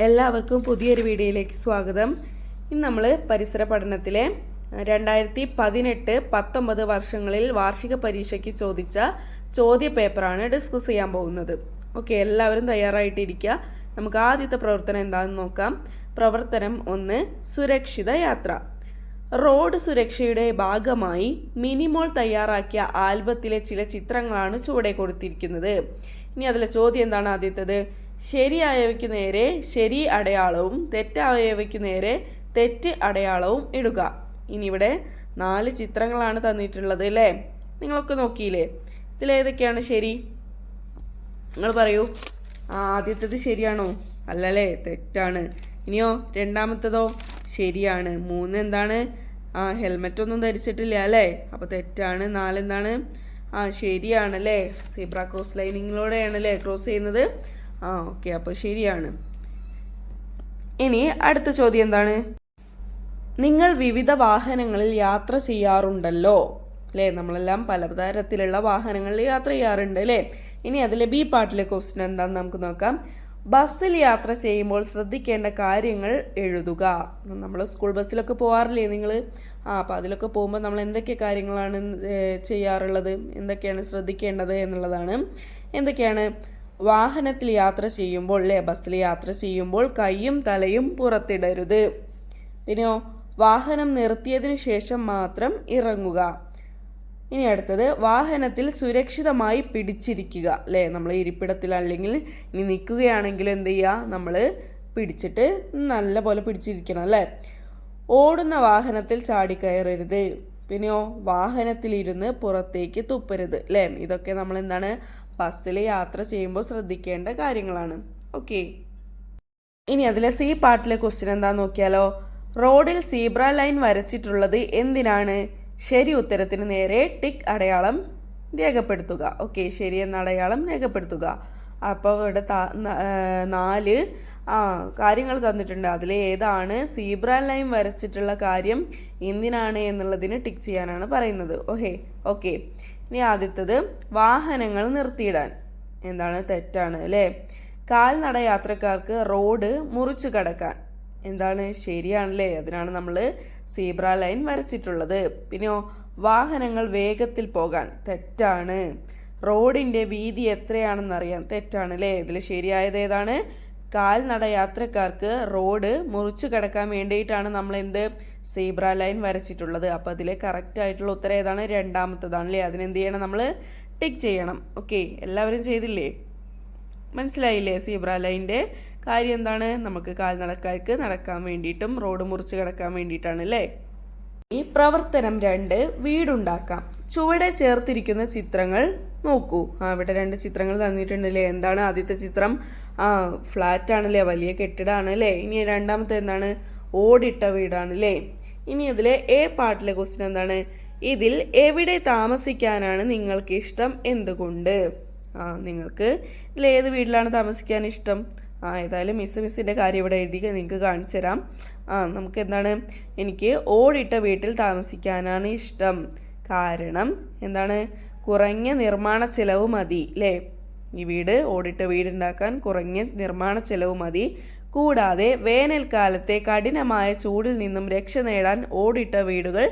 എല്ലാവർക്കും പുതിയൊരു വീഡിയോയിലേക്ക് സ്വാഗതം. ഇന്ന് നമ്മൾ പരിസര പഠനത്തിലെ 2018-19 വർഷങ്ങളിൽ വാർഷിക പരീക്ഷയ്ക്ക് ചോദിച്ച ചോദ്യ പേപ്പറാണ് ഡിസ്കസ് ചെയ്യാൻ പോകുന്നത്. ഓക്കെ, എല്ലാവരും തയ്യാറായിട്ടിരിക്കുക. നമുക്ക് ആദ്യത്തെ പ്രവർത്തനം എന്താണെന്ന് നോക്കാം. പ്രവർത്തനം 1, സുരക്ഷിത യാത്ര. റോഡ് സുരക്ഷയുടെ ഭാഗമായി മിനിമോൾ തയ്യാറാക്കിയ ആൽബത്തിലെ ചില ചിത്രങ്ങളാണ് ചുവടെ കൊടുത്തിരിക്കുന്നത്. ഇനി അതിലെ ചോദ്യം എന്താണ്? ആദ്യത്തേത്, ശരിയായവയ്ക്കു നേരെ ശരി അടയാളവും തെറ്റായവയ്ക്കു നേരെ തെറ്റ് അടയാളവും ഇടുക. ഇനി ഇവിടെ 4 ചിത്രങ്ങളാണ് തന്നിട്ടുള്ളത് അല്ലേ? നിങ്ങളൊക്കെ നോക്കിയില്ലേ? ഇതിലേതൊക്കെയാണ് ശരി? നിങ്ങൾ പറയൂ. ആദ്യത്തേത് ശരിയാണോ? അല്ലല്ലേ, തെറ്റാണ്. ഇനിയോ രണ്ടാമത്തേതോ? ശരിയാണ്. 3 എന്താണ്? ഹെൽമെറ്റ് ഒന്നും ധരിച്ചിട്ടില്ല അല്ലേ? അപ്പോൾ തെറ്റാണ്. 4 എന്താണ്? ശരിയാണല്ലേ. സീബ്ര ക്രോസ് ലൈനിങ്ങിലൂടെയാണല്ലേ ക്രോസ് ചെയ്യുന്നത്. ഓക്കെ, അപ്പോൾ ശരിയാണ്. ഇനി അടുത്ത ചോദ്യം എന്താണ്? നിങ്ങൾ വിവിധ വാഹനങ്ങളിൽ യാത്ര ചെയ്യാറുണ്ടല്ലോ അല്ലേ? നമ്മളെല്ലാം പലതരത്തിലുള്ള വാഹനങ്ങളിൽ യാത്ര ചെയ്യാറുണ്ട് അല്ലേ? ഇനി അതിലെ ബി പാർട്ടിലെ ക്വസ്റ്റ്യൻ എന്താണെന്ന് നമുക്ക് നോക്കാം. ബസ്സിൽ യാത്ര ചെയ്യുമ്പോൾ ശ്രദ്ധിക്കേണ്ട കാര്യങ്ങൾ എഴുതുക. നമ്മൾ സ്കൂൾ ബസ്സിലൊക്കെ പോകാറില്ലേ നിങ്ങൾ? അപ്പോൾ അതിലൊക്കെ പോകുമ്പോൾ നമ്മൾ എന്തൊക്കെ കാര്യങ്ങളാണ് ചെയ്യാറുള്ളത്, എന്തൊക്കെയാണ് ശ്രദ്ധിക്കേണ്ടത് എന്നുള്ളതാണ്. എന്തൊക്കെയാണ്? വാഹനത്തിൽ യാത്ര ചെയ്യുമ്പോൾ അല്ലേ, ബസ്സിൽ യാത്ര ചെയ്യുമ്പോൾ കൈയും തലയും പുറത്തിടരുത്. പിന്നെയോ വാഹനം നിർത്തിയതിനു ശേഷം മാത്രം ഇറങ്ങുക. ഇനി അടുത്തത്, വാഹനത്തിൽ സുരക്ഷിതമായി പിടിച്ചിരിക്കുക അല്ലേ? നമ്മൾ ഇരിപ്പിടത്തിൽ അല്ലെങ്കിൽ ഇനി നിൽക്കുകയാണെങ്കിൽ എന്ത് ചെയ്യുക? നമ്മൾ പിടിച്ചിട്ട് നല്ല പോലെ പിടിച്ചിരിക്കണം അല്ലേ? ഓടുന്ന വാഹനത്തിൽ ചാടിക്കയറരുത്. പിന്നെയോ വാഹനത്തിലിരുന്ന് പുറത്തേക്ക് തുപ്പരുത് അല്ലേ? ഇതൊക്കെ നമ്മൾ എന്താണ് ബസ്സിൽ യാത്ര ചെയ്യുമ്പോൾ ശ്രദ്ധിക്കേണ്ട കാര്യങ്ങളാണ്. ഓക്കെ, ഇനി അതിലെ സി പാർട്ടിലെ ക്വസ്റ്റ്യൻ എന്താന്ന് നോക്കിയാലോ. റോഡിൽ സീബ്ര ലൈൻ വരച്ചിട്ടുള്ളത് എന്തിനാണ്? ശരി ഉത്തരത്തിന് നേരെ ടിക്ക് അടയാളം രേഖപ്പെടുത്തുക. ഓക്കെ, ശരി എന്ന അടയാളം രേഖപ്പെടുത്തുക. അപ്പോൾ ഇവിടെ 4 കാര്യങ്ങൾ തന്നിട്ടുണ്ട്. അതിൽ ഏതാണ് സീബ്ര ലൈൻ വരച്ചിട്ടുള്ള കാര്യം എന്തിനാണ് എന്നുള്ളതിന് ടിക്ക് ചെയ്യാനാണ് പറയുന്നത്. ഓക്കെ. ഇനി ആദ്യത്തേത്, വാഹനങ്ങൾ നിർത്തിയിടാൻ. എന്താണ്? തെറ്റാണ് അല്ലേ? കാൽനട യാത്രക്കാർക്ക് റോഡ് മുറിച്ചു കടക്കാൻ. എന്താണ്? ശരിയാണല്ലേ. അതിനാണ് നമ്മൾ സീബ്ര ലൈൻ വരച്ചിട്ടുള്ളത്. പിന്നെയോ വാഹനങ്ങൾ വേഗത്തിൽ പോകാൻ. തെറ്റാണ്. റോഡിന്റെ വീതി എത്രയാണെന്നറിയാൻ. തെറ്റാണ് അല്ലേ? ഇതിൽ ശരിയായത് ഏതാണ്? കാൽനട യാത്രക്കാർക്ക് റോഡ് മുറിച്ചു കടക്കാൻ വേണ്ടിയിട്ടാണ് നമ്മൾ എന്ത് സീബ്ര ലൈൻ വരച്ചിട്ടുള്ളത്. അപ്പോൾ അതിലെ കറക്റ്റ് ആയിട്ടുള്ള ഉത്തരം ഏതാണ്? രണ്ടാമത്തതാണ് അല്ലേ? അതിനെന്ത് ചെയ്യണം? നമ്മൾ ടിക്ക് ചെയ്യണം. ഓക്കെ, എല്ലാവരും ചെയ്തില്ലേ? മനസ്സിലായില്ലേ? സീബ്ര ലൈൻ്റെ കാര്യം എന്താണ്? നമുക്ക് കാൽനടക്കാർക്ക് നടക്കാൻ വേണ്ടിയിട്ടും റോഡ് മുറിച്ച് കിടക്കാൻ വേണ്ടിയിട്ടാണ് അല്ലേ? ഈ പ്രവർത്തനം 2, വീടുണ്ടാക്കാം. ചുവടെ ചേർത്തിരിക്കുന്ന ചിത്രങ്ങൾ നോക്കൂ. ഇവിടെ 2 ചിത്രങ്ങൾ തന്നിട്ടുണ്ടല്ലേ? എന്താണ് ആദ്യത്തെ ചിത്രം? ഫ്ലാറ്റ് ആണല്ലേ, വലിയ കെട്ടിടമാണ് അല്ലേ? ഇനി രണ്ടാമത്തെ എന്താണ്? ഓടിട്ട വീടാണ് അല്ലേ? ഇനി ഇതിലെ എ പാർട്ടിലെ ക്വസ്റ്റ്യൻ എന്താണ്? ഇതിൽ എവിടെ താമസിക്കാനാണ് നിങ്ങൾക്ക് ഇഷ്ടം? എന്തുകൊണ്ട്? നിങ്ങൾക്ക് ഇതിൽ ഏത് വീട്ടിലാണ് താമസിക്കാൻ ഇഷ്ടം? ഏതായാലും മിസ്സിൻ്റെ കാര്യം ഇവിടെ എഴുതി നിങ്ങൾക്ക് കാണിച്ചു തരാം. നമുക്ക് എന്താണ്? എനിക്ക് ഓടിട്ട വീട്ടിൽ താമസിക്കാനാണ് ഇഷ്ടം. കാരണം എന്താണ്? കുറഞ്ഞ നിർമ്മാണ ചെലവ് മതി അല്ലേ? ഈ ഓടിട്ട വീടുണ്ടാക്കാൻ കുറഞ്ഞ നിർമ്മാണ ചെലവ് മതി. കൂടാതെ വേനൽക്കാലത്തെ കഠിനമായ ചൂടിൽ നിന്നും രക്ഷ നേടാൻ ഓടിട്ട വീടുകൾ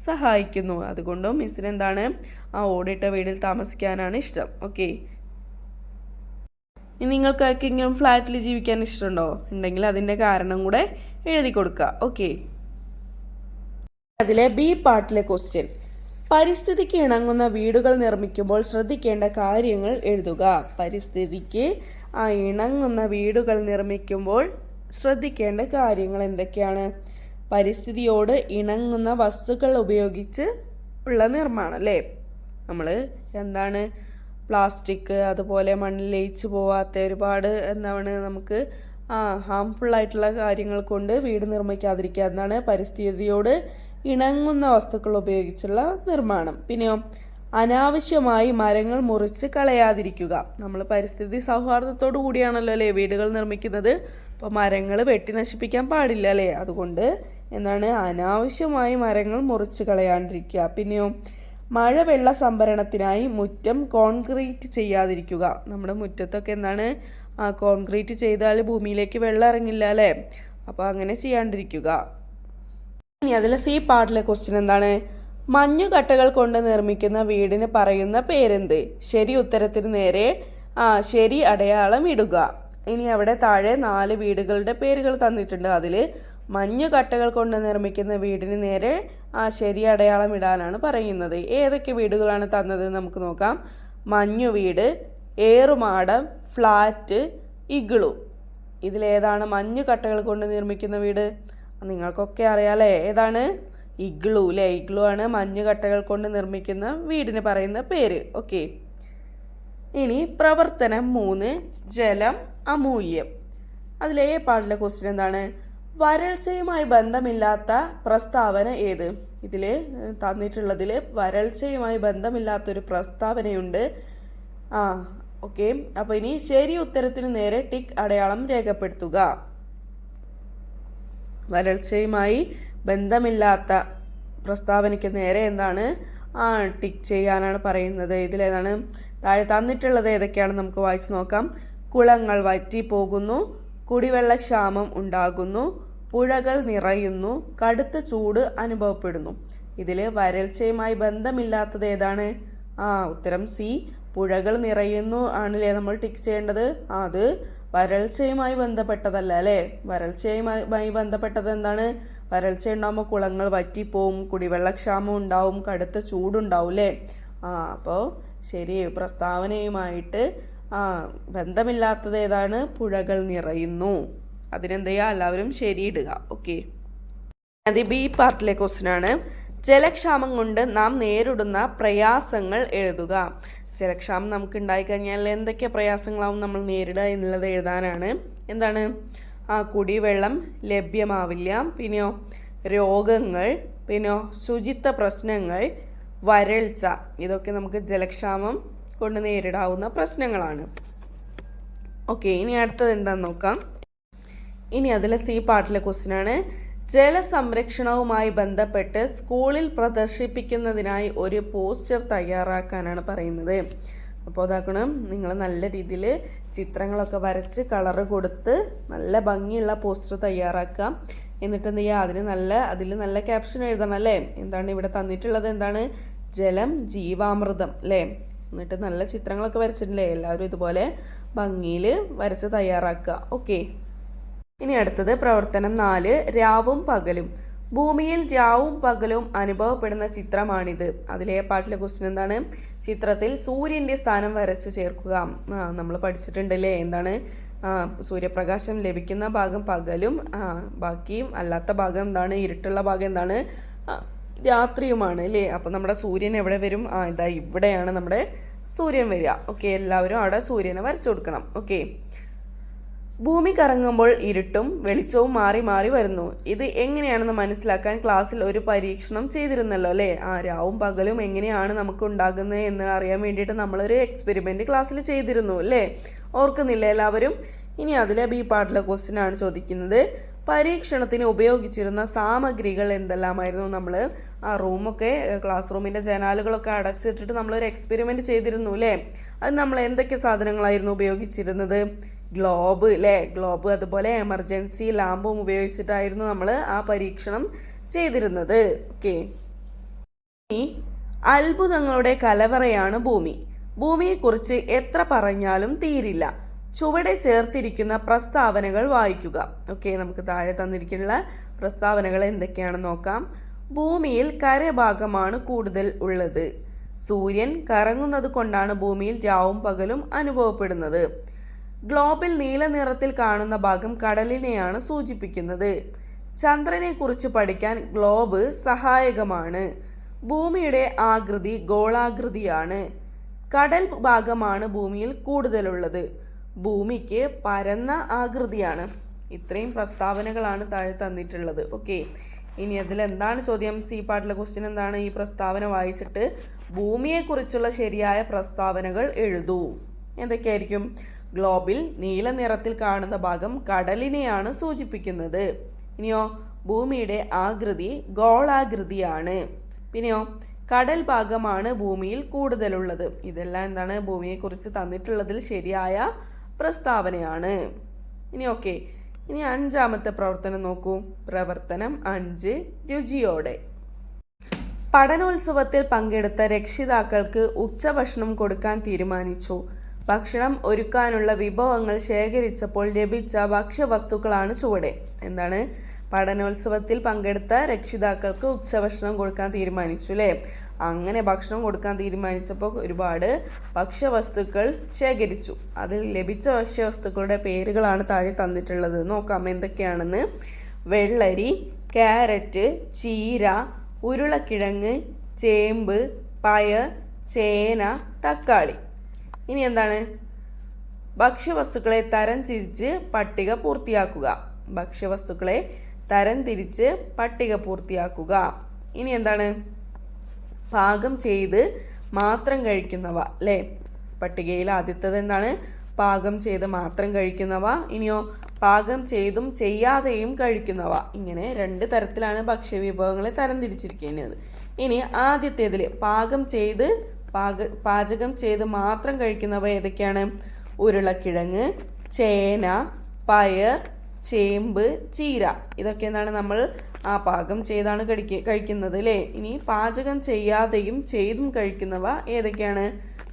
സഹായിക്കുന്നു. അതുകൊണ്ടും മിസ്സിന് എന്താണ്? ഓടിട്ട വീട്ടിൽ താമസിക്കാനാണ് ഇഷ്ടം. ഓക്കെ, നിങ്ങൾക്ക് ആർക്കെങ്കിലും ഫ്ലാറ്റിൽ ജീവിക്കാൻ ഇഷ്ടമുണ്ടോ? ഉണ്ടെങ്കിൽ അതിൻ്റെ കാരണം കൂടെ എഴുതി കൊടുക്കുക. ഓക്കെ, അതിലെ ബി പാർട്ടിലെ ക്വസ്റ്റ്യൻ, പരിസ്ഥിതിക്ക് ഇണങ്ങുന്ന വീടുകൾ നിർമ്മിക്കുമ്പോൾ ശ്രദ്ധിക്കേണ്ട കാര്യങ്ങൾ എഴുതുക. പരിസ്ഥിതിക്ക് ഇണങ്ങുന്ന വീടുകൾ നിർമ്മിക്കുമ്പോൾ ശ്രദ്ധിക്കേണ്ട കാര്യങ്ങൾ എന്തൊക്കെയാണ്? പരിസ്ഥിതിയോട് ഇണങ്ങുന്ന വസ്തുക്കൾ ഉപയോഗിച്ച് ഉള്ള നിർമ്മാണം അല്ലേ? നമ്മൾ എന്താണ് പ്ലാസ്റ്റിക്, അതുപോലെ മണ്ണിൽ ലയിച്ചു പോവാത്ത ഒരുപാട് എന്താണ് നമുക്ക് ഹാംഫുൾ ആയിട്ടുള്ള കാര്യങ്ങൾ കൊണ്ട് വീട് നിർമ്മിക്കാതിരിക്കുക. എന്താണ്? പരിസ്ഥിതിയോട് ഇണങ്ങുന്ന വസ്തുക്കൾ ഉപയോഗിച്ചുള്ള നിർമ്മാണം. പിന്നെയോ അനാവശ്യമായി മരങ്ങൾ മുറിച്ച് കളയാതിരിക്കുക. നമ്മൾ പരിസ്ഥിതി സൗഹാർദ്ദത്തോടു കൂടിയാണല്ലോ അല്ലേ വീടുകൾ നിർമ്മിക്കുന്നത്. അപ്പോൾ മരങ്ങൾ വെട്ടി നശിപ്പിക്കാൻ പാടില്ല അല്ലേ? അതുകൊണ്ട് എന്താണ്? അനാവശ്യമായി മരങ്ങൾ മുറിച്ച് കളയാണ്ടിരിക്കുക. പിന്നെയോ മഴവെള്ള സംഭരണത്തിനായി മുറ്റം കോൺക്രീറ്റ് ചെയ്യാതിരിക്കുക. നമ്മുടെ മുറ്റത്തൊക്കെ എന്താണ് കോൺക്രീറ്റ് ചെയ്താൽ ഭൂമിയിലേക്ക് വെള്ളം ഇറങ്ങില്ല അല്ലേ? അപ്പോൾ അങ്ങനെ ചെയ്യാണ്ടിരിക്കുക. ഇനി അതിലെ സി പാർട്ടിലെ ക്വസ്റ്റ്യൻ എന്താണ്? മഞ്ഞുകട്ടകൾ കൊണ്ട് നിർമ്മിക്കുന്ന വീടിന് പറയുന്ന പേരെന്ത്? ശരി ഉത്തരത്തിന് നേരെ ശരി അടയാളം ഇടുക. ഇനി അവിടെ താഴെ 4 വീടുകളുടെ പേരുകൾ തന്നിട്ടുണ്ട്. അതിൽ മഞ്ഞുകട്ടകൾ കൊണ്ട് നിർമ്മിക്കുന്ന വീടിന് നേരെ ശരി അടയാളം ഇടാനാണ് പറയുന്നത്. ഏതൊക്കെ വീടുകളാണ് തന്നത് നമുക്ക് നോക്കാം. മഞ്ഞു വീട്, ഏറുമാടം, ഫ്ലാറ്റ്, ഇഗ്ലു. ഇതിലേതാണ് മഞ്ഞുകട്ടകൾ കൊണ്ട് നിർമ്മിക്കുന്ന വീട്? നിങ്ങൾക്കൊക്കെ അറിയാലേ, ഏതാണ്? ഇഗ്ലു അല്ലേ? ഇഗ്ലു ആണ് മഞ്ഞുകട്ടകൾ കൊണ്ട് നിർമ്മിക്കുന്ന വീടിന് പറയുന്ന പേര്. ഓക്കെ. ഇനി പ്രവർത്തനം 3, ജലം അമൂല്യം. അതിലെ പാട്ടിലെ ക്വസ്റ്റ്യൻ എന്താണ്? വരൾച്ചയുമായി ബന്ധമില്ലാത്ത പ്രസ്താവന ഏത്? ഇതിൽ തന്നിട്ടുള്ളതിൽ വരൾച്ചയുമായി ബന്ധമില്ലാത്തൊരു പ്രസ്താവനയുണ്ട്. ഓക്കെ. അപ്പോൾ ഇനി ശരി ഉത്തരത്തിന് നേരെ ടിക്ക് അടയാളം രേഖപ്പെടുത്തുക. വരൾച്ചയുമായി ബന്ധമില്ലാത്ത പ്രസ്താവനയ്ക്ക് നേരെ എന്താണ്? ടിക്ക് ചെയ്യാനാണ് പറയുന്നത്. ഇതിലേതാണ്? താഴെ തന്നിട്ടുള്ളത് ഏതൊക്കെയാണ് നമുക്ക് വായിച്ചു നോക്കാം. കുളങ്ങൾ വറ്റിപ്പോകുന്നു, കുടിവെള്ളക്ഷാമം ഉണ്ടാകുന്നു, പുഴകൾ നിറയുന്നു, കടുത്ത ചൂട് അനുഭവപ്പെടുന്നു. ഇതിൽ വരൾച്ചയുമായി ബന്ധമില്ലാത്തത് ഏതാണ്? ഉത്തരം സി, പുഴകൾ നിറയുന്നു ആണല്ലേ നമ്മൾ ടിക്ക് ചെയ്യേണ്ടത്. അത് വരൾച്ചയുമായി ബന്ധപ്പെട്ടതല്ല അല്ലേ? വരൾച്ചയുമായി ബന്ധപ്പെട്ടത് എന്താണ്? വരൾച്ച ഉണ്ടാകുമ്പോൾ കുളങ്ങൾ വറ്റിപ്പോവും, കുടിവെള്ളക്ഷാമം ഉണ്ടാവും, കടുത്ത ചൂടുണ്ടാവും അല്ലേ? അപ്പോൾ ശരി, പ്രസ്താവനയുമായിട്ട് ബന്ധമില്ലാത്തത് ഏതാണ്? പുഴകൾ നിറയുന്നു. അതിനെന്ത് ചെയ്യുക? എല്ലാവരും ശരിയിടുക. ഓക്കെ. അത് ബി പാർട്ടിലെ ക്വസ്റ്റ്യൻ ആണ്. ജലക്ഷാമം കൊണ്ട് നാം നേരിടുന്ന പ്രയാസങ്ങൾ എഴുതുക. ജലക്ഷാമം നമുക്ക് ഉണ്ടായിക്കഴിഞ്ഞാൽ എന്തൊക്കെ പ്രയാസങ്ങളാവും നമ്മൾ നേരിടുക എന്നുള്ളത് എഴുതാനാണ്. എന്താണ്? കുടിവെള്ളം ലഭ്യമാവില്ല, പിന്നെയോ രോഗങ്ങൾ, പിന്നെയോ ശുചിത്വ പ്രശ്നങ്ങൾ, വരൾച്ച. ഇതൊക്കെ നമുക്ക് ജലക്ഷാമം കൊണ്ട് നേരിടാവുന്ന പ്രശ്നങ്ങളാണ്. ഓക്കെ. ഇനി അടുത്തത് എന്താണെന്ന് നോക്കാം. ഇനി അതിലെ സി പാർട്ടിലെ ക്വസ്റ്റ്യൻ ആണ്. ജലസംരക്ഷണവുമായി ബന്ധപ്പെട്ട് സ്കൂളിൽ പ്രദർശിപ്പിക്കുന്നതിനായി ഒരു പോസ്റ്റർ തയ്യാറാക്കാനാണ് പറയുന്നത്. അപ്പോൾ അതാക്കണം, നിങ്ങൾ നല്ല രീതിയിൽ ചിത്രങ്ങളൊക്കെ വരച്ച് കളറ് കൊടുത്ത് നല്ല ഭംഗിയുള്ള പോസ്റ്റർ തയ്യാറാക്കാം. എന്നിട്ട് എന്ത് ചെയ്യുക? അതിൽ നല്ല ക്യാപ്ഷൻ എഴുതണം അല്ലേ? എന്താണ് ഇവിടെ തന്നിട്ടുള്ളത്? എന്താണ്? ജലം ജീവാമൃതം അല്ലേ? എന്നിട്ട് നല്ല ചിത്രങ്ങളൊക്കെ വരച്ചിട്ടില്ലേ? എല്ലാവരും ഇതുപോലെ ഭംഗിയിൽ വരച്ച് തയ്യാറാക്കുക. ഓക്കെ. ഇനി അടുത്തത് പ്രവർത്തനം 4, രാവും പകലും. ഭൂമിയിൽ രാവും പകലും അനുഭവപ്പെടുന്ന ചിത്രമാണിത്. അതിലെ പാട്ടിലെ ക്വസ്റ്റ്യൻ എന്താണ്? ചിത്രത്തിൽ സൂര്യന്റെ സ്ഥാനം വരച്ചു ചേർക്കുക. നമ്മൾ പഠിച്ചിട്ടുണ്ടല്ലേ? എന്താണ്? സൂര്യപ്രകാശം ലഭിക്കുന്ന ഭാഗം പകലും ബാക്കിയും അല്ലാത്ത ഭാഗം എന്താണ്? ഇരുട്ടുള്ള ഭാഗം എന്താണ്? രാത്രിയുമാണ് അല്ലേ? അപ്പം നമ്മുടെ സൂര്യൻ എവിടെ വരും? ഇതാ ഇവിടെയാണ് നമ്മുടെ സൂര്യൻ വരിക. ഓക്കെ. എല്ലാവരും അവിടെ സൂര്യനെ വരച്ചു കൊടുക്കണം. ഓക്കെ. ഭൂമി കറങ്ങുമ്പോൾ ഇരുട്ടും വെളിച്ചവും മാറി മാറി വരുന്നു. ഇത് എങ്ങനെയാണെന്ന് മനസ്സിലാക്കാൻ ക്ലാസ്സിൽ ഒരു പരീക്ഷണം ചെയ്തിരുന്നല്ലോ അല്ലേ? രാവും പകലും എങ്ങനെയാണ് നമുക്ക് ഉണ്ടാകുന്നത് എന്ന് അറിയാൻ വേണ്ടിയിട്ട് നമ്മളൊരു എക്സ്പെരിമെന്റ് ക്ലാസ്സിൽ ചെയ്തിരുന്നു അല്ലേ? ഓർക്കുന്നില്ല എല്ലാവരും? ഇനി അതിലെ ബി പാർട്ടിലെ ക്വസ്റ്റ്യൻ ആണ് ചോദിക്കുന്നത്. പരീക്ഷണത്തിന് ഉപയോഗിച്ചിരുന്ന സാമഗ്രികൾ എന്തെല്ലാമായിരുന്നു? നമ്മൾ റൂമൊക്കെ ക്ലാസ് റൂമിന്റെ ജനാലുകളൊക്കെ അടച്ചിട്ടിട്ട് നമ്മളൊരു എക്സ്പെരിമെന്റ് ചെയ്തിരുന്നു അല്ലേ? അത് നമ്മൾ എന്തൊക്കെ സാധനങ്ങളായിരുന്നു ഉപയോഗിച്ചിരുന്നത്? ഗ്ലോബ് അല്ലേ? ഗ്ലോബ്, അതുപോലെ എമർജൻസി ലാമ്പും ഉപയോഗിച്ചിട്ടായിരുന്നു നമ്മൾ ആ പരീക്ഷണം ചെയ്തിരുന്നത്. ഓക്കെ. ഇനി അത്ഭുതങ്ങളുടെ കലവറയാണ് ഭൂമി. ഭൂമിയെക്കുറിച്ച് എത്ര പറഞ്ഞാലും തീരില്ല. ചുവടെ ചേർത്തിരിക്കുന്ന പ്രസ്താവനകൾ വായിക്കുക. ഓക്കെ. നമുക്ക് താഴെ തന്നിരിക്കുന്ന പ്രസ്താവനകൾ എന്തൊക്കെയാണെന്ന് നോക്കാം. ഭൂമിയിൽ കരഭാഗമാണ് കൂടുതൽ ഉള്ളത്. സൂര്യൻ കറങ്ങുന്നത് കൊണ്ടാണ് ഭൂമിയിൽ രാവും പകലും അനുഭവപ്പെടുന്നത്. ഗ്ലോബിൽ നീല നിറത്തിൽ കാണുന്ന ഭാഗം കടലിനെയാണ് സൂചിപ്പിക്കുന്നത്. ചന്ദ്രനെ കുറിച്ച് പഠിക്കാൻ ഗ്ലോബ് സഹായകമാണ്. ഭൂമിയുടെ ആകൃതി ഗോളാകൃതിയാണ്. കടൽ ഭാഗമാണ് ഭൂമിയിൽ കൂടുതലുള്ളത്. ഭൂമിക്ക് പരന്ന ആകൃതിയാണ്. ഇത്രയും പ്രസ്താവനകളാണ് താഴെ തന്നിട്ടുള്ളത്. ഓക്കെ. ഇനി അതിൽ എന്താണ് ചോദ്യം? സി പാർട്ടിലെ ക്വസ്റ്റ്യൻ എന്താണ്? ഈ പ്രസ്താവന വായിച്ചിട്ട് ഭൂമിയെക്കുറിച്ചുള്ള ശരിയായ പ്രസ്താവനകൾ എഴുതൂ. എന്തൊക്കെയായിരിക്കും? ഗ്ലോബിൽ നീല നിറത്തിൽ കാണുന്ന ഭാഗം കടലിനെയാണ് സൂചിപ്പിക്കുന്നത്. ഇനിയോ ഭൂമിയുടെ ആകൃതി ഗോളാകൃതിയാണ്. പിന്നെയോ കടൽ ഭാഗമാണ് ഭൂമിയിൽ കൂടുതലുള്ളത്. ഇതെല്ലാം എന്താണ്? ഭൂമിയെക്കുറിച്ച് തന്നിട്ടുള്ളതിൽ ശരിയായ പ്രസ്താവനയാണ്. ഇനി ഓക്കെ, ഇനി അഞ്ചാമത്തെ പ്രവർത്തനം നോക്കൂ. പ്രവർത്തനം 5 രുചിയോടെ. പഠനോത്സവത്തിൽ പങ്കെടുത്ത രക്ഷിതാക്കൾക്ക് ഉച്ചഭക്ഷണം കൊടുക്കാൻ തീരുമാനിച്ചു. ഭക്ഷണം ഒരുക്കാനുള്ള വിഭവങ്ങൾ ശേഖരിച്ചപ്പോൾ ലഭിച്ച ഭക്ഷ്യവസ്തുക്കളാണ് ചുവടെ. എന്താണ്? പഠനോത്സവത്തിൽ പങ്കെടുത്ത രക്ഷിതാക്കൾക്ക് ഉച്ചഭക്ഷണം കൊടുക്കാൻ തീരുമാനിച്ചു അല്ലേ? അങ്ങനെ ഭക്ഷണം കൊടുക്കാൻ തീരുമാനിച്ചപ്പോൾ ഒരുപാട് ഭക്ഷ്യവസ്തുക്കൾ ശേഖരിച്ചു. അതിൽ ലഭിച്ച ഭക്ഷ്യവസ്തുക്കളുടെ പേരുകളാണ് താഴെ തന്നിട്ടുള്ളത്. നോക്കാം എന്തൊക്കെയാണെന്ന്. വെള്ളരി, ക്യാരറ്റ്, ചീര, ഉരുളക്കിഴങ്ങ്, ചേമ്പ്, പയർ, ചേന, തക്കാളി. ഇനി എന്താണ്? ഭക്ഷ്യവസ്തുക്കളെ തരംതിരിച്ച് പട്ടിക പൂർത്തിയാക്കുക. ഭക്ഷ്യവസ്തുക്കളെ തരംതിരിച്ച് പട്ടിക പൂർത്തിയാക്കുക. ഇനി എന്താണ്? പാകം ചെയ്ത് മാത്രം കഴിക്കുന്നവ അല്ലേ? പട്ടികയിൽ ആദ്യത്തേത് എന്താണ്? പാകം ചെയ്ത് മാത്രം കഴിക്കുന്നവ. ഇനിയോ പാകം ചെയ്തും ചെയ്യാതെയും കഴിക്കുന്നവ. ഇങ്ങനെ 2 തരത്തിലാണ് ഭക്ഷ്യവിഭവങ്ങളെ തരംതിരിച്ചിരിക്കുന്നത്. ഇനി ആദ്യത്തേതിൽ പാചകം ചെയ്ത് മാത്രം കഴിക്കുന്നവ ഏതൊക്കെയാണ്? ഉരുളക്കിഴങ്ങ്, ചേന, പയർ, ചേമ്പ്, ചീര. ഇതൊക്കെ എന്താണ്? നമ്മൾ പാകം ചെയ്താണ് കഴിക്കുന്നത് അല്ലേ? ഇനി പാചകം ചെയ്യാതെയും ചെയ്തും കഴിക്കുന്നവ ഏതൊക്കെയാണ്?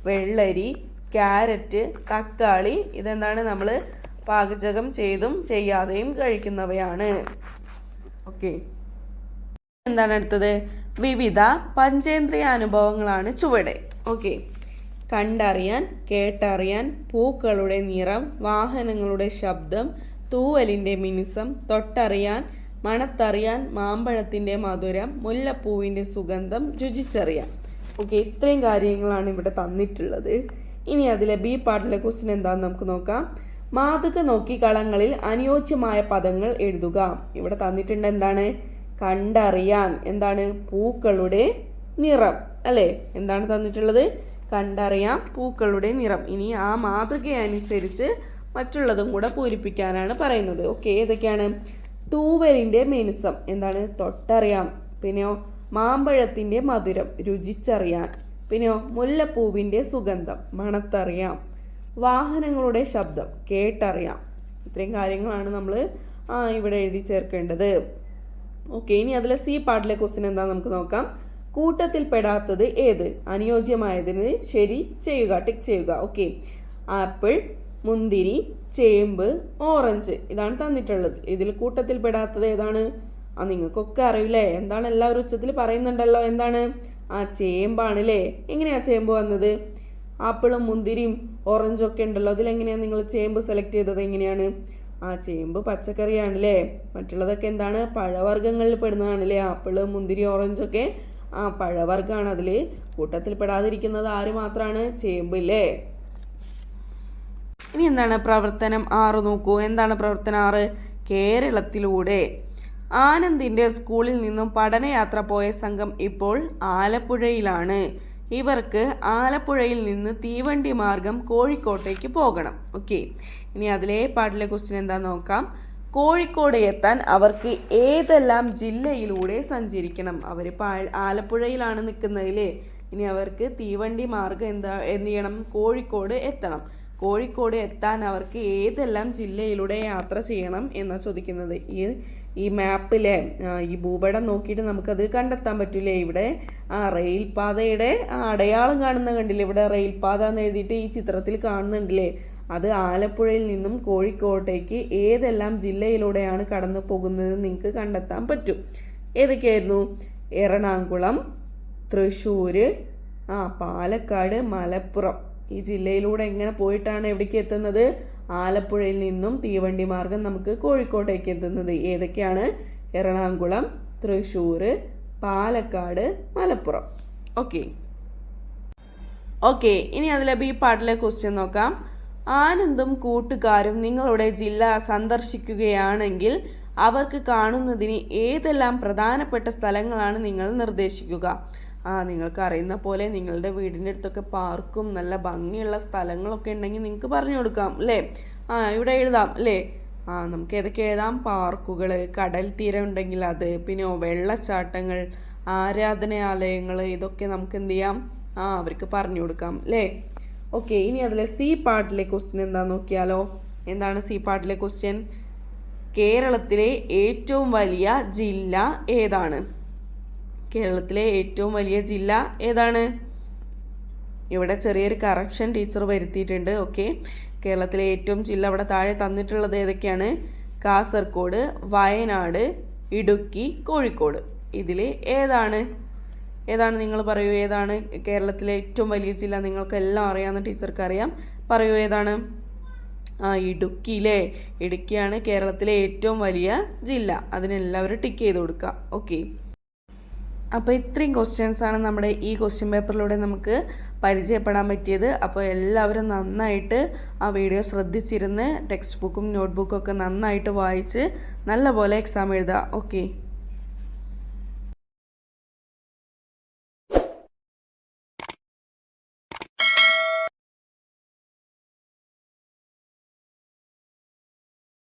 വെള്ളരി, ക്യാരറ്റ്, തക്കാളി. ഇതെന്താണ്? നമ്മൾ പാചകം ചെയ്തും ചെയ്യാതെയും കഴിക്കുന്നവയാണ്. ഓക്കെ, എന്താണ് അടുത്തത്? വിവിധ പഞ്ചേന്ദ്രിയ അനുഭവങ്ങളാണ് ചുവടെ. ഓക്കെ, കണ്ടറിയാൻ, കേട്ടറിയാൻ, പൂക്കളുടെ നിറം, വാഹനങ്ങളുടെ ശബ്ദം, തൂവലിൻ്റെ മിനുസം, തൊട്ടറിയാൻ, മണത്തറിയാൻ, മാമ്പഴത്തിൻ്റെ മധുരം, മുല്ലപ്പൂവിൻ്റെ സുഗന്ധം, രുചിച്ചറിയാൻ. ഓക്കെ, ഇത്രയും കാര്യങ്ങളാണ് ഇവിടെ തന്നിട്ടുള്ളത്. ഇനി അതിലെ ബി പാർട്ടിലെ ക്വസ്റ്റ്യൻ എന്താണെന്ന് നമുക്ക് നോക്കാം. മാതൃക നോക്കി കളങ്ങളിൽ അനുയോജ്യമായ പദങ്ങൾ എഴുതുക. ഇവിടെ തന്നിട്ടുണ്ട് എന്താണ്? കണ്ടറിയാൻ. എന്താണ്? പൂക്കളുടെ നിറം അല്ലേ? എന്താണ് തന്നിട്ടുള്ളത്? കണ്ടറിയാം പൂക്കളുടെ നിറം. ഇനി ആ മാതൃകയനുസരിച്ച് മറ്റുള്ളതും കൂടെ പൂരിപ്പിക്കാനാണ് പറയുന്നത്. ഓക്കെ, ഏതൊക്കെയാണ്? തൂവലിൻ്റെ മിനുസം. എന്താണ്? തൊട്ടറിയാം. പിന്നെയോ മാമ്പഴത്തിൻ്റെ മധുരം, രുചിച്ചറിയാൻ. പിന്നെയോ മുല്ലപ്പൂവിൻ്റെ സുഗന്ധം, മണത്തറിയാം. വാഹനങ്ങളുടെ ശബ്ദം, കേട്ടറിയാം. ഇത്രയും കാര്യങ്ങളാണ് നമ്മൾ ഇവിടെ എഴുതി ചേർക്കേണ്ടത്. ഓക്കെ, ഇനി അതിലെ സി പാർട്ടിലെ ക്വസ്റ്റ്യൻ എന്താണെന്ന് നമുക്ക് നോക്കാം. കൂട്ടത്തിൽ പെടാത്തത് ഏത്? അനുയോജ്യമായതിന് ശരി ചെയ്യുക, ടിക്ക് ചെയ്യുക. ഓക്കെ, ആപ്പിൾ, മുന്തിരി, ചേമ്പ്, ഓറഞ്ച്. ഇതാണ് തന്നിട്ടുള്ളത്. ഇതിൽ കൂട്ടത്തിൽ പെടാത്തത് ഏതാണ്? നിങ്ങൾക്കൊക്കെ അറിയില്ലേ? എന്താണ്? എല്ലാവരും ഉച്ചത്തിൽ പറയുന്നുണ്ടല്ലോ. എന്താണ്? ചേമ്പാണ് അല്ലേ? എങ്ങനെയാ ചേമ്പ് വന്നത്? ആപ്പിളും മുന്തിരിയും ഓറഞ്ചും ഒക്കെ ഉണ്ടല്ലോ. അതിലെങ്ങനെയാണ് നിങ്ങൾ ചേമ്പ് സെലക്ട് ചെയ്തത്? എങ്ങനെയാണ്? ചേമ്പ് പച്ചക്കറിയാണല്ലേ. മറ്റുള്ളതൊക്കെ എന്താണ്? പഴവർഗ്ഗങ്ങളിൽ പെടുന്നതാണല്ലേ. ആപ്പിള്, മുന്തിരി, ഓറഞ്ചൊക്കെ പഴവർഗ്ഗമാണ്. അതിൽ കൂട്ടത്തിൽ പെടാതിരിക്കുന്നത് ആര് മാത്രമാണ്? ചേമ്പ് ഇല്ലേ. ഇനി എന്താണ്? പ്രവർത്തനം 6 നോക്കൂ. എന്താണ് പ്രവർത്തനം 6? കേരളത്തിലൂടെ. ആനന്ദിന്റെ സ്കൂളിൽ നിന്നും പഠനയാത്ര പോയ സംഘം ഇപ്പോൾ ആലപ്പുഴയിലാണ്. ഇവർക്ക് ആലപ്പുഴയിൽ നിന്ന് തീവണ്ടി മാർഗം കോഴിക്കോട്ടേക്ക് പോകണം. ഓക്കെ, ഇനി അതിലെ പാട്ടിലെ ക്വസ്റ്റ്യൻ എന്താന്ന് നോക്കാം. കോഴിക്കോട് എത്താൻ അവർക്ക് ഏതെല്ലാം ജില്ലയിലൂടെ സഞ്ചരിക്കണം? അവരിപ്പോൾ ആലപ്പുഴയിലാണ് നിൽക്കുന്നതില്ലേ. ഇനി അവർക്ക് തീവണ്ടി മാർഗം എന്ത് ചെയ്യണം? കോഴിക്കോട് എത്തണം. കോഴിക്കോട് എത്താൻ അവർക്ക് ഏതെല്ലാം ജില്ലയിലൂടെ യാത്ര ചെയ്യണം എന്നാണ് ചോദിക്കുന്നത്. ഈ മാപ്പിലെ ഈ ഭൂപടം നോക്കിയിട്ട് നമുക്കത് കണ്ടെത്താൻ പറ്റൂലേ. ഇവിടെ റെയിൽപാതയുടെ അടയാളം കാണുന്ന കണ്ടില്ലേ? ഇവിടെ റെയിൽപാത എന്ന് എഴുതിയിട്ട് ഈ ചിത്രത്തിൽ കാണുന്നുണ്ടല്ലേ? അത് ആലപ്പുഴയിൽ നിന്നും കോഴിക്കോട്ടേക്ക് ഏതെല്ലാം ജില്ലയിലൂടെയാണ് കടന്നു പോകുന്നത് നിങ്ങൾക്ക് കണ്ടെത്താൻ പറ്റും. ഏതൊക്കെയായിരുന്നു? എറണാകുളം, തൃശ്ശൂർ, പാലക്കാട്, മലപ്പുറം. ഈ ജില്ലയിലൂടെ എങ്ങനെ പോയിട്ടാണ് എവിടേക്ക് എത്തുന്നത്? ആലപ്പുഴയിൽ നിന്നും തീവണ്ടി മാർഗം നമുക്ക് കോഴിക്കോട്ടേക്ക് എത്തുന്നത്. ഏതൊക്കെയാണ്? എറണാകുളം, തൃശ്ശൂർ, പാലക്കാട്, മലപ്പുറം. ഓക്കെ, ഇനി അതിലെ ബി പാർട്ടിലെ ക്വസ്റ്റ്യൻ നോക്കാം. ആനന്ദും കൂട്ടുകാരും നിങ്ങളുടെ ജില്ല സന്ദർശിക്കുകയാണെങ്കിൽ അവർക്ക് കാണുന്നതിന് ഏതെല്ലാം പ്രധാനപ്പെട്ട സ്ഥലങ്ങളാണ് നിങ്ങൾ നിർദ്ദേശിക്കുക? നിങ്ങൾക്ക് അറിയുന്ന പോലെ നിങ്ങളുടെ വീടിൻ്റെ അടുത്തൊക്കെ പാർക്കും നല്ല ഭംഗിയുള്ള സ്ഥലങ്ങളൊക്കെ ഉണ്ടെങ്കിൽ നിങ്ങൾക്ക് പറഞ്ഞു കൊടുക്കാം അല്ലേ? ഇവിടെ എഴുതാം അല്ലേ? നമുക്ക് ഏതൊക്കെ എഴുതാം? പാർക്കുകൾ, കടൽ തീരം ഉണ്ടെങ്കിൽ അത്, പിന്നെ വെള്ളച്ചാട്ടങ്ങൾ, ആരാധനാലയങ്ങൾ, ഇതൊക്കെ നമുക്ക് എന്ത് ചെയ്യാം? അവർക്ക് പറഞ്ഞു കൊടുക്കാം അല്ലേ? ഓക്കെ, ഇനി അതിലെ സി പാർട്ടിലെ ക്വസ്റ്റ്യൻ എന്താന്ന് നോക്കിയാലോ. എന്താണ് സി പാർട്ടിലെ ക്വസ്റ്റ്യൻ? കേരളത്തിലെ ഏറ്റവും വലിയ ജില്ല ഏതാണ്? കേരളത്തിലെ ഏറ്റവും വലിയ ജില്ല ഏതാണ്? ഇവിടെ ചെറിയൊരു കറക്ഷൻ ടീച്ചർ വരുത്തിയിട്ടുണ്ട്. ഓക്കെ, കേരളത്തിലെ ഏറ്റവും ജില്ല അവിടെ താഴെ തന്നിട്ടുള്ളത് ഏതൊക്കെയാണ്? കാസർഗോഡ്, വയനാട്, ഇടുക്കി, കോഴിക്കോട്. ഇതിൽ ഏതാണ് നിങ്ങൾ പറയൂ, ഏതാണ് കേരളത്തിലെ ഏറ്റവും വലിയ ജില്ല? നിങ്ങൾക്കെല്ലാം അറിയാവുന്ന ടീച്ചർക്ക് അറിയാം. പറയൂ ഏതാണ്? ഇടുക്കിയിലെ ഇടുക്കിയാണ് കേരളത്തിലെ ഏറ്റവും വലിയ ജില്ല. അതിനെല്ലാവരും ടിക്ക് ചെയ്ത് കൊടുക്കുക. ഓക്കെ, അപ്പോൾ ഇത്രയും ക്വസ്റ്റ്യൻസ് ആണ് നമ്മുടെ ഈ ക്വസ്റ്റ്യൻ പേപ്പറിലൂടെ നമുക്ക് പരിചയപ്പെടാൻ പറ്റിയത്. അപ്പോൾ എല്ലാവരും നന്നായിട്ട് ആ വീഡിയോ ശ്രദ്ധിച്ചിരുന്ന് ടെക്സ്റ്റ് ബുക്കും നോട്ട് ബുക്കും ഒക്കെ നന്നായിട്ട് വായിച്ച് നല്ലപോലെ എക്സാം എഴുതുക. ഓക്കെ.